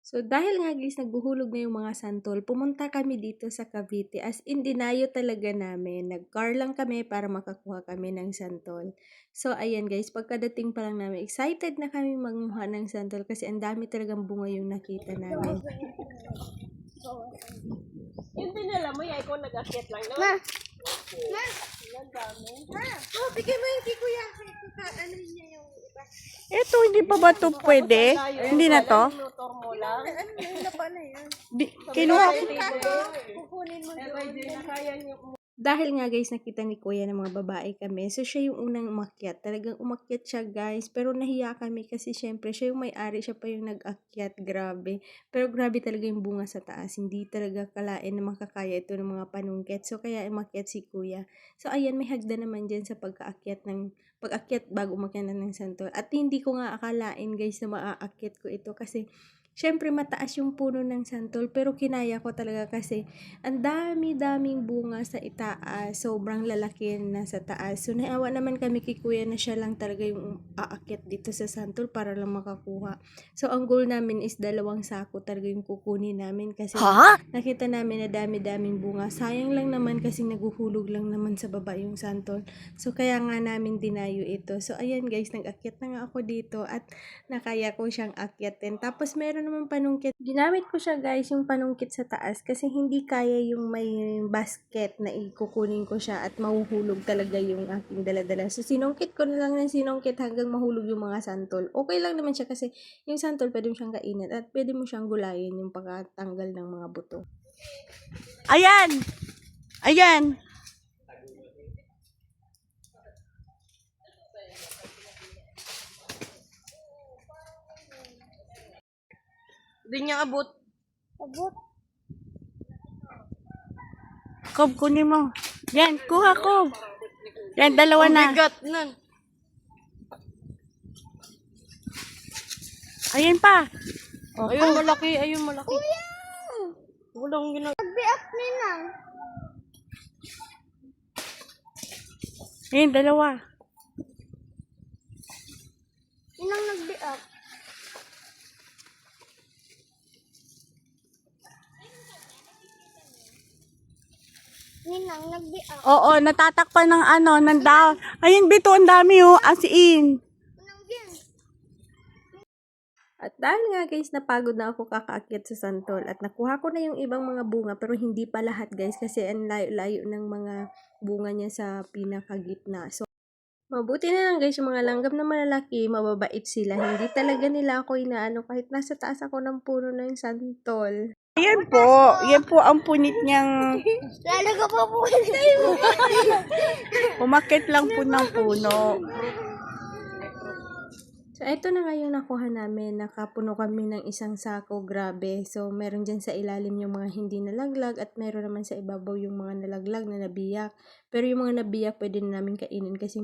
So, dahil nga guys, nagbuhulog na yung mga santol, pumunta kami dito sa Cavite. As in, dinayo talaga namin. Nag-car lang kami para makakuha kami ng santol. So, ayan guys, pagkadating pa lang namin, excited na kami magmuha ng santol kasi ang dami talagang bunga yung nakita namin. Yung dinala mo, yay ko nag-akyat lang, no? Ma! Ang dami. Oh, bigay mo yung kay kuya. Ano niya yung iba? Ito, hindi pa ba ito pwede? Hindi na to? Motor mo lang. Ano yung napa na yan? Kinuha ko. Kukunin mo Eh, pwede na kaya niyo. Dahil nga guys, nakita ni Kuya ng mga babae kami. So, siya yung unang umakyat. Talagang umakyat siya guys. Pero nahiya kami kasi syempre, siya yung may-ari. Siya pa yung nag-akyat. Grabe. Pero grabe talaga yung bunga sa taas. Hindi talaga kalain na makakaya ito ng mga panungkit. So, kaya umakyat si Kuya. So, ayan, may hagda naman dyan sa pag-aakyat bago umakyat na ng santol. At hindi ko nga akalain guys na maaakyat ko ito kasi syempre mataas yung puno ng santol pero kinaya ko talaga kasi ang dami-daming bunga sa itaas. Sobrang lalaki na sa taas. So naawa naman kami kay Kuya na siya lang talaga yung aakyat dito sa santol para lang makakuha. So ang goal namin is 2 sako talaga yung kukunin namin kasi nakita namin na dami-daming bunga. Sayang lang naman kasi naguhulog lang naman sa baba yung santol. So kaya nga namin dinayo ito. So ayan guys, nag-akyat na nga ako dito at nakaya ko siyang akyatin. Tapos meron naman panungkit. Ginamit ko siya guys, yung panungkit sa taas kasi hindi kaya yung may basket na ikukunin ko siya at mahuhulog talaga yung aking daladala. So sinungkit ko na lang ng sinungkit hanggang mahulog yung mga santol. Okay lang naman siya kasi yung santol pwede mo siyang kainin at pwede mo siyang gulayin yung pagkatanggal ng mga buto. Ayan! Ayan! Hindi niya abot. Abot. Kob, kunin mo. Yan, kuha ko. Yan, 2 na. Bigat nun. Ayan pa. Ayun, malaki. Ayun, malaki. Kuya! Walang ginagawa. Nagbiak ninang. Ayan, 2. Ninang nagbiak. Ninang nagbiak. Oo, natatakpan ng ng daw. Ayun, Bito, ang dami as in. Ninang yan. At dahil nga guys, napagod na ako kakaakyat sa santol at nakuha ko na yung ibang mga bunga pero hindi pa lahat guys kasi ang layo-layo ng mga bunga niya sa pinakagitna. So, mabuti na lang guys, yung mga langgam na malalaki, mababait sila. Hindi talaga nila ako inaano kahit nasa taas ako ng puno ng santol. Ayan po. Yan po ang punit niyang Lalo ka pa po. umakit lang po ng puno. So, ito na nga yung nakuha namin. Nakapuno kami ng 1 sako. Grabe. So, meron dyan sa ilalim yung mga hindi nalaglag at meron naman sa ibabaw yung mga nalaglag na nabiyak. Pero yung mga nabiyak, pwede na namin kainin kasi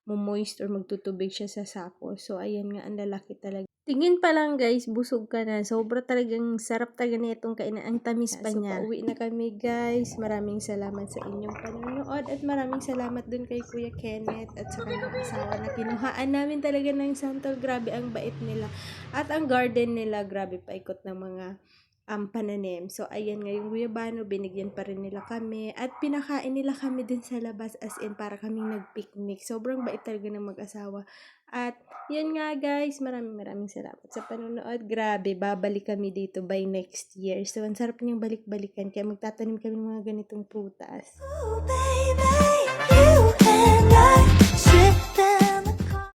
moist or magtutubig siya sa sako. So, ayan nga, ang lalaki talaga. Tingin pa lang guys, busog ka na. Sobra talagang sarap talaga na itong kainan. Ang tamis pa niya. So, pauwi na kami guys. Maraming salamat sa inyong panonood at maraming salamat dun kay Kuya Kenneth at sa kanyang asawa na kinuhaan namin talaga ng santol. Grabe ang bait nila. At ang garden nila, grabe paikot ng mga pananim. So, ayan nga yung guyabano, binigyan pa rin nila kami. At pinakain nila kami din sa labas as in para kaming nag-picnic. Sobrang bait talaga ng mag-asawa. At, yun nga guys, maraming salamat sa panonood. Grabe, babalik kami dito by next year. So, ang sarap niyang balik-balikan. Kaya magtatanim kami ng mga ganitong prutas. Oh, baby, you